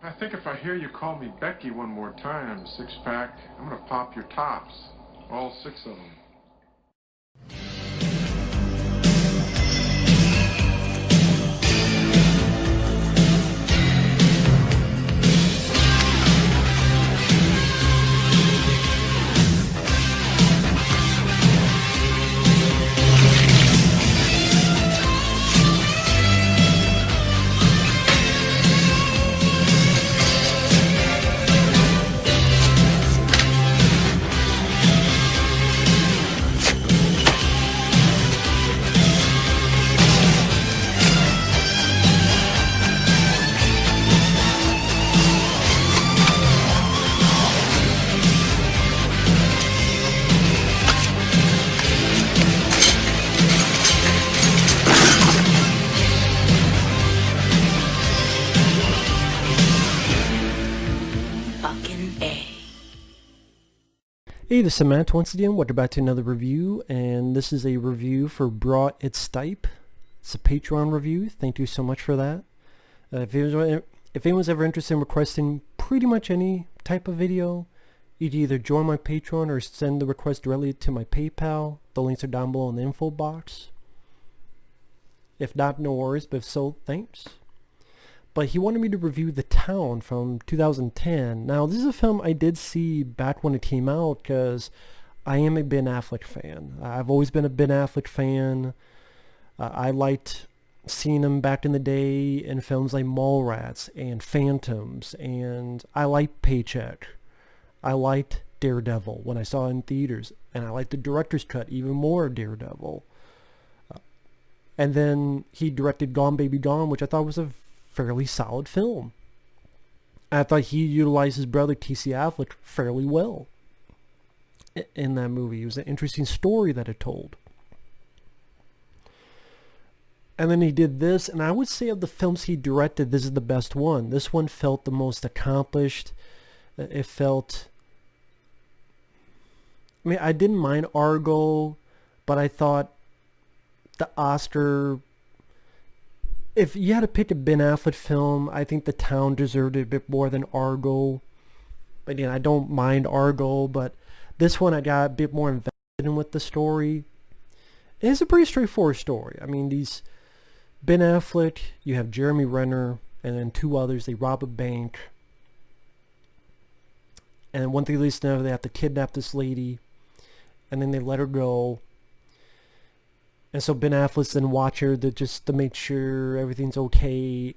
I think if I hear you call me Becky one more time, six-pack, I'm gonna pop your tops. All six of them. Hey, this is Matt once again. Welcome back to another review, and this is a review for Brought It Stipe. It's a Patreon review. Thank you so much for that. If anyone's ever interested in requesting pretty much any type of video, you can either join my Patreon or send the request directly to my PayPal. The links are down below in the info box. If not, no worries, but if so, thanks. But he wanted me to review The Town from 2010. Now, this is a film I did see back when it came out because I am a Ben Affleck fan. I've always been a Ben Affleck fan. I liked seeing him back in the day in films like Mallrats and Phantoms, and I liked Paycheck. I liked Daredevil when I saw it in theaters, and I liked the director's cut even more of Daredevil. And then he directed Gone Baby Gone, which I thought was a fairly solid film. I thought he utilized his brother Casey Affleck fairly well in that movie. It was an interesting story that it told. And then he did this, and I would say of the films he directed, this is the best one. This one felt the most accomplished. It felt... I mean, I didn't mind Argo, but I thought the Oscar... If you had to pick a Ben Affleck film, I think The Town deserved it a bit more than Argo. But again, I don't mind Argo, but this one I got a bit more invested in with the story. It's a pretty straightforward story. I mean, these Ben Affleck, you have Jeremy Renner, and then two others. They rob a bank. And one thing leads to another, they have to kidnap this lady. And then they let her go. And so Ben Affleck's then watch her to make sure everything's okay.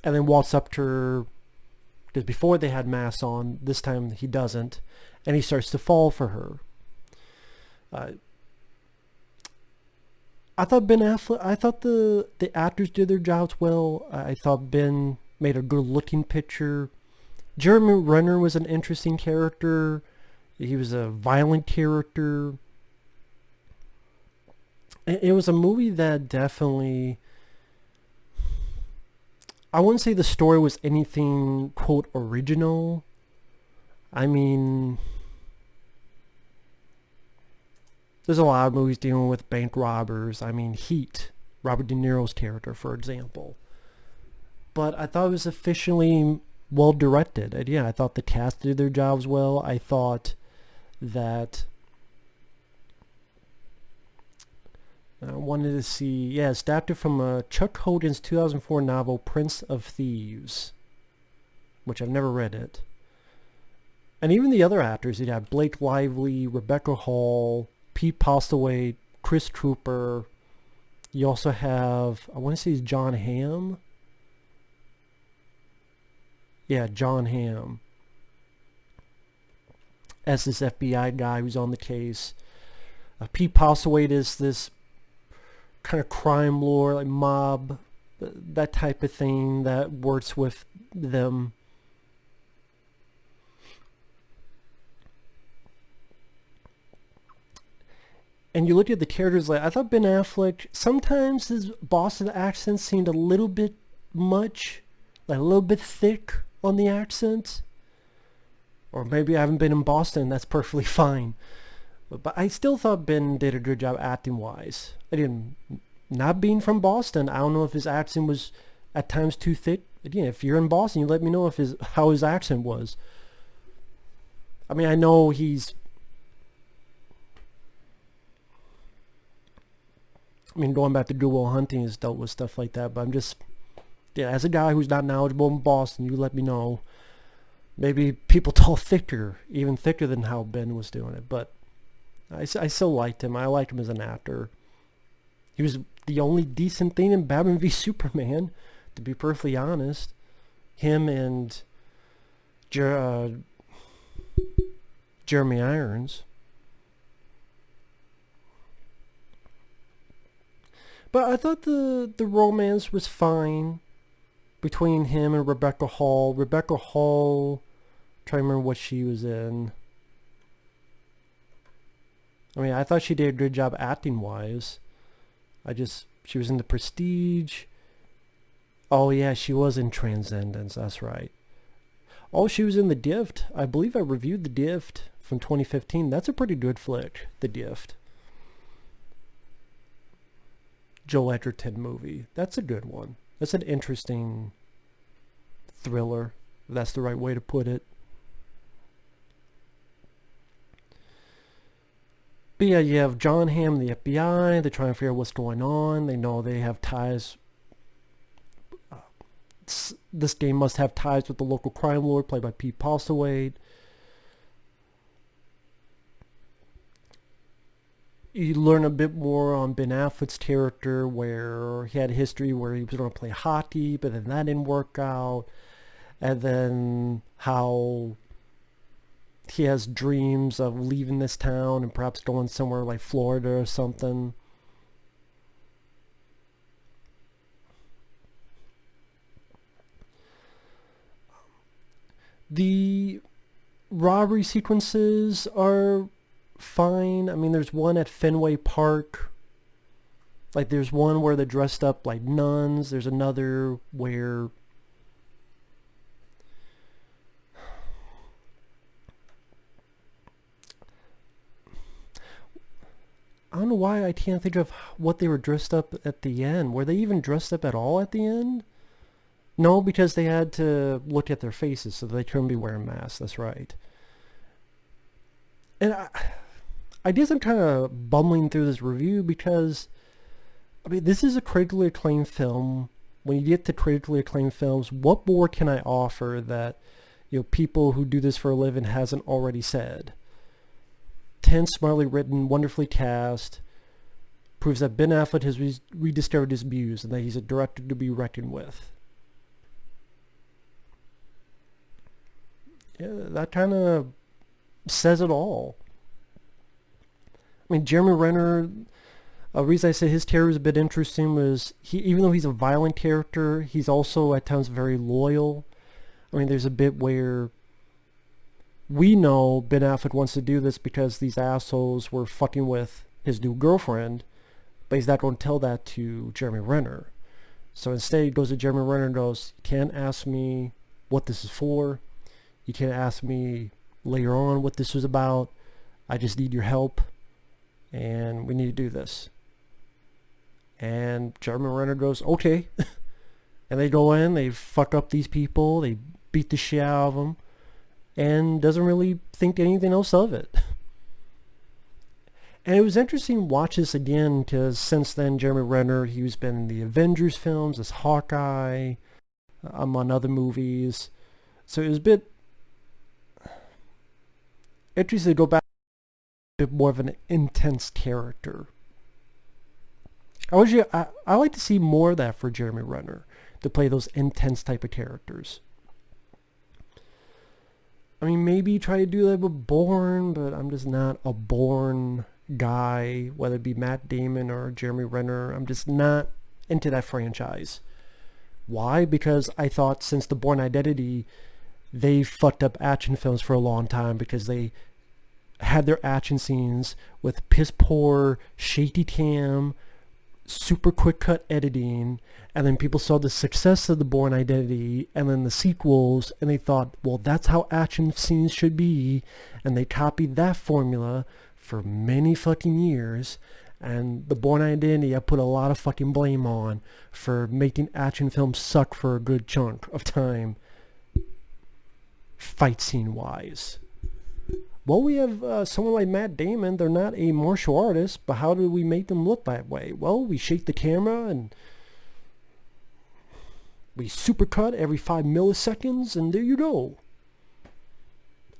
And then walks up to her, because before they had masks on, this time he doesn't. And he starts to fall for her. I thought the actors did their jobs well. I thought Ben made a good looking picture. Jeremy Renner was an interesting character. He was a violent character. It was a movie that definitely... I wouldn't say the story was anything, quote, original. I mean... There's a lot of movies dealing with bank robbers. I mean, Heat, Robert De Niro's character, for example. But I thought it was efficiently well directed. And yeah, I thought the cast did their jobs well. I thought that... I wanted to see... Yeah, it's adapted from Chuck Hogan's 2004 novel, Prince of Thieves. Which I've never read it. And even the other actors, you'd have Blake Lively, Rebecca Hall, Pete Postlethwaite, Chris Cooper. You also have, I want to say it's Jon Hamm. Yeah, Jon Hamm. As this FBI guy who's on the case. Pete Postlethwaite is this kind of crime lord, like mob, that type of thing that works with them. And you look at the characters, like I thought Ben Affleck, sometimes his Boston accent seemed a little bit much, like a little bit thick on the accent. Or maybe I haven't been in Boston, that's perfectly fine. But I still thought Ben did a good job acting wise. Not being from Boston, I don't know if his accent was at times too thick. Again, if you're in Boston, you let me know if how his accent was. I mean, I know going back to Good Will Hunting has dealt with stuff like that, but I'm just, yeah, as a guy who's not knowledgeable in Boston, you let me know. Maybe people talk thicker, even thicker than how Ben was doing it, but I still liked him. I liked him as an actor. He was the only decent thing in Batman v Superman, to be perfectly honest. Him and Jeremy Irons. But I thought the romance was fine between him and Rebecca Hall. Rebecca Hall, trying to remember what she was in. I mean, I thought she did a good job acting-wise. She was in The Prestige. Oh yeah, she was in Transcendence, that's right. Oh, she was in The Gift. I believe I reviewed The Gift from 2015. That's a pretty good flick, The Gift. Joel Edgerton movie. That's a good one. That's an interesting thriller, if that's the right way to put it. But yeah, you have Jon Hamm, the FBI. They're trying to figure out what's going on. They know they have ties. This game must have ties with the local crime lord, played by Pete Postlethwaite. You learn a bit more on Ben Affleck's character, where he had a history where he was going to play hockey, but then that didn't work out. And then how he has dreams of leaving this town and perhaps going somewhere like Florida or something. The robbery sequences are fine. I mean, there's one at Fenway Park. Like, there's one where they're dressed up like nuns. There's another where I don't know why I can't think of what they were dressed up at the end. Were they even dressed up at all at the end? No, because they had to look at their faces, so they couldn't be wearing masks. That's right. And I guess I'm kind of bumbling through this review because, I mean, this is a critically acclaimed film. When you get to critically acclaimed films, what more can I offer that, people who do this for a living hasn't already said? 10 smartly written, wonderfully cast, proves that Ben Affleck has rediscovered his muse and that he's a director to be reckoned with. Yeah, that kind of says it all. I mean, Jeremy Renner, a reason I say his character is a bit interesting was, even though he's a violent character, he's also at times very loyal. I mean, there's a bit where we know Ben Affleck wants to do this because these assholes were fucking with his new girlfriend, but he's not going to tell that to Jeremy Renner. So instead he goes to Jeremy Renner and goes, "You can't ask me what this is for. You can't ask me later on what this was about. I just need your help, and we need to do this." And Jeremy Renner goes, "Okay." And they go in, they fuck up these people, they beat the shit out of them, and doesn't really think anything else of it. And it was interesting to watch this again, because since then Jeremy Renner, he's been in the Avengers films as Hawkeye, among other movies. So it was a bit interesting to go back to a bit more of an intense character. I like to see more of that for Jeremy Renner, to play those intense type of characters. I mean, maybe try to do that with Bourne, but I'm just not a Bourne guy, whether it be Matt Damon or Jeremy Renner. I'm just not into that franchise. Why? Because I thought since the Bourne Identity, they fucked up action films for a long time because they had their action scenes with piss poor, shaky cam, super quick cut editing, and then people saw the success of the Bourne Identity and then the sequels, and they thought, well, that's how action scenes should be, and they copied that formula for many fucking years, And the Bourne Identity I put a lot of fucking blame on for making action films suck for a good chunk of time, fight scene wise. Well, we have someone like Matt Damon. They're not a martial artist, but how do we make them look that way? Well, we shake the camera and we supercut every 5 milliseconds, and there you go.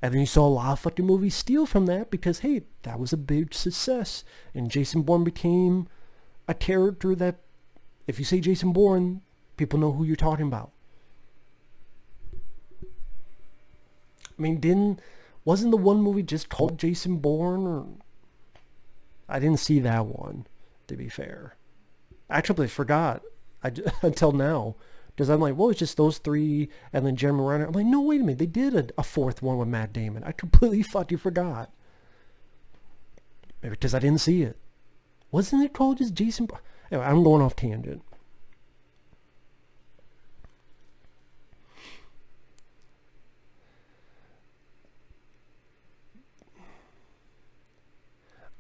And then you saw a lot of fucking movies steal from that because, hey, that was a big success. And Jason Bourne became a character that, if you say Jason Bourne, people know who you're talking about. I mean, wasn't the one movie just called Jason Bourne? Or, I didn't see that one, to be fair. Actually, I forgot until now. Because I'm like, well, it's just those three and then Jeremy Renner. I'm like, no, wait a minute. They did a fourth one with Matt Damon. I completely fucking forgot. Maybe because I didn't see it. Wasn't it called just Jason? Anyway, I'm going off tangent.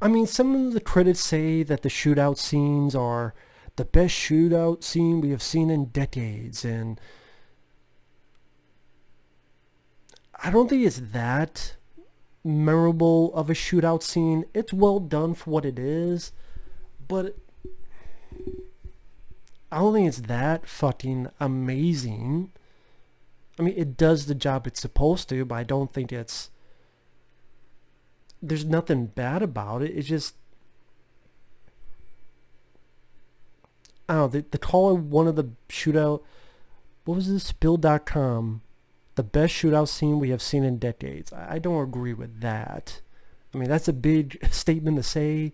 I mean, some of the critics say that the shootout scenes are the best shootout scene we have seen in decades, and I don't think it's that memorable of a shootout scene. It's well done for what it is, but I don't think it's that fucking amazing. I mean, it does the job it's supposed to, but I don't think there's nothing bad about it. It's just, I don't know, they call it one of the shootout, what was this, Spill.com, the best shootout scene we have seen in decades. I don't agree with that. I mean, that's a big statement to say.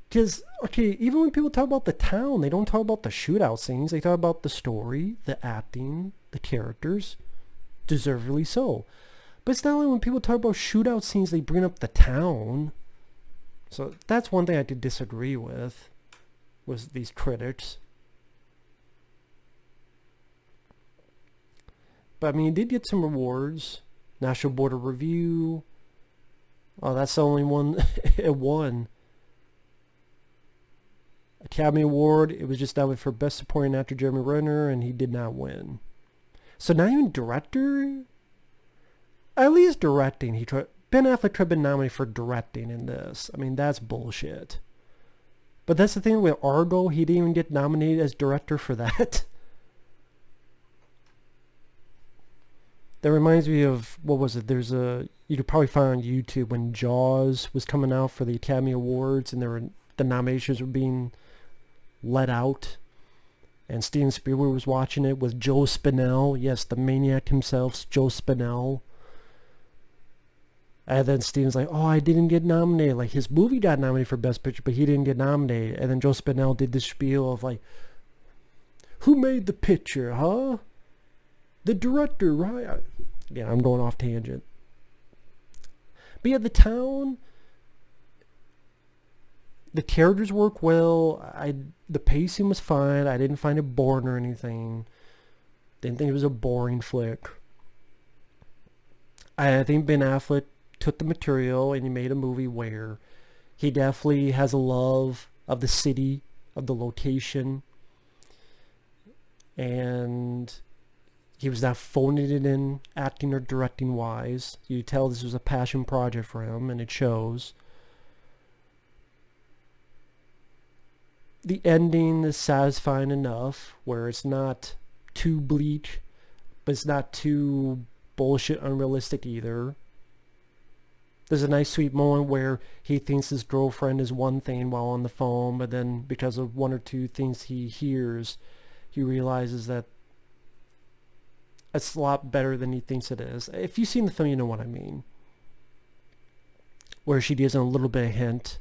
Because, okay, even when people talk about the town, they don't talk about the shootout scenes. They talk about the story, the acting, the characters, deservedly so. But it's not only when people talk about shootout scenes, they bring up the town. So that's one thing I did disagree with, was these critics. But I mean, it did get some awards. National Board of Review. Oh, that's the only one it won. Academy Award, it was just nominated for Best Supporting Actor Jeremy Renner, and he did not win. So not even director? At least directing. Ben Affleck could have been nominated for directing in this. I mean, that's bullshit. But that's the thing with Argo, he didn't even get nominated as director for that. That reminds me of, what was it? You could probably find on YouTube when Jaws was coming out for the Academy Awards, and the nominations were being let out. And Steven Spielberg was watching it with Joe Spinell. Yes, the maniac himself, Joe Spinell. And then Steven's like, oh, I didn't get nominated. Like, his movie got nominated for Best Picture, but he didn't get nominated. And then Joe Spinell did this spiel of like, who made the picture, huh? The director, right? Yeah, I'm going off tangent. But yeah, the town, the characters work well. The pacing was fine. I didn't find it boring or anything. Didn't think it was a boring flick. I think Ben Affleck took the material and he made a movie where he definitely has a love of the city, of the location, and he was not phoning it in acting or directing wise. You tell this was a passion project for him, and it shows. The ending is satisfying enough where it's not too bleak, but it's not too bullshit unrealistic either. There's a nice sweet moment where he thinks his girlfriend is one thing while on the phone, but then because of one or two things he hears, he realizes that it's a lot better than he thinks it is. If you've seen the film, you know what I mean. Where she gives him a little bit of hint.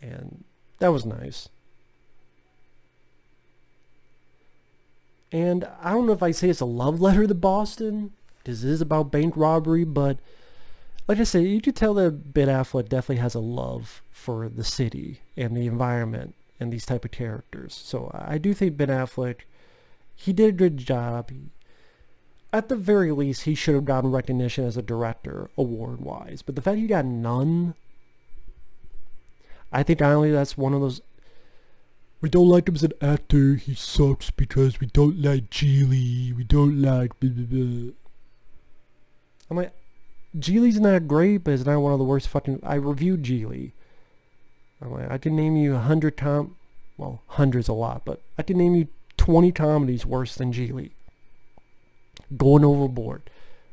And that was nice. And I don't know if I say it's a love letter to Boston, because it is about bank robbery, but like I said, you could tell that Ben Affleck definitely has a love for the city and the environment and these type of characters. So I do think Ben Affleck, he did a good job. At the very least, he should have gotten recognition as a director, award-wise. But the fact he got none, I think honestly that's one of those. We don't like him as an actor. He sucks because we don't like Geely. We don't like blah, blah, blah. I'm like, Geely's not great, but it's not one of the worst fucking. I reviewed Geely. I'm like, I can name you 100 well, 100's a lot, but I can name you 20 comedies worse than Geely. Going Overboard,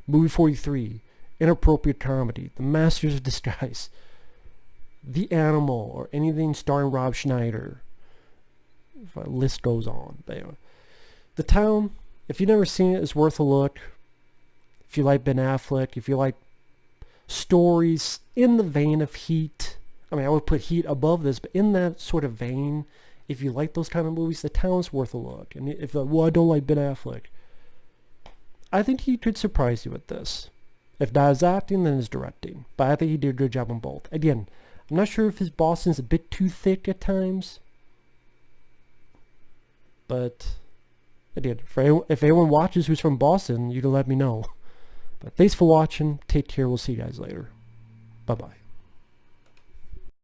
Movie 43, Inappropriate Comedy, The Masters of Disguise, The Animal, or anything starring Rob Schneider. The list goes on. The Town, if you've never seen it, it's worth a look. If you like Ben Affleck, if you like stories in the vein of Heat, I mean, I would put Heat above this, but in that sort of vein, if you like those kind of movies, The Town's worth a look. And if, well, I don't like Ben Affleck, I think he could surprise you with this. If not his acting, then his directing. But I think he did a good job on both. Again, I'm not sure if his Boston's a bit too thick at times. But, again, if anyone watches who's from Boston, you can let me know. But thanks for watching. Take care. We'll see you guys later. Bye-bye.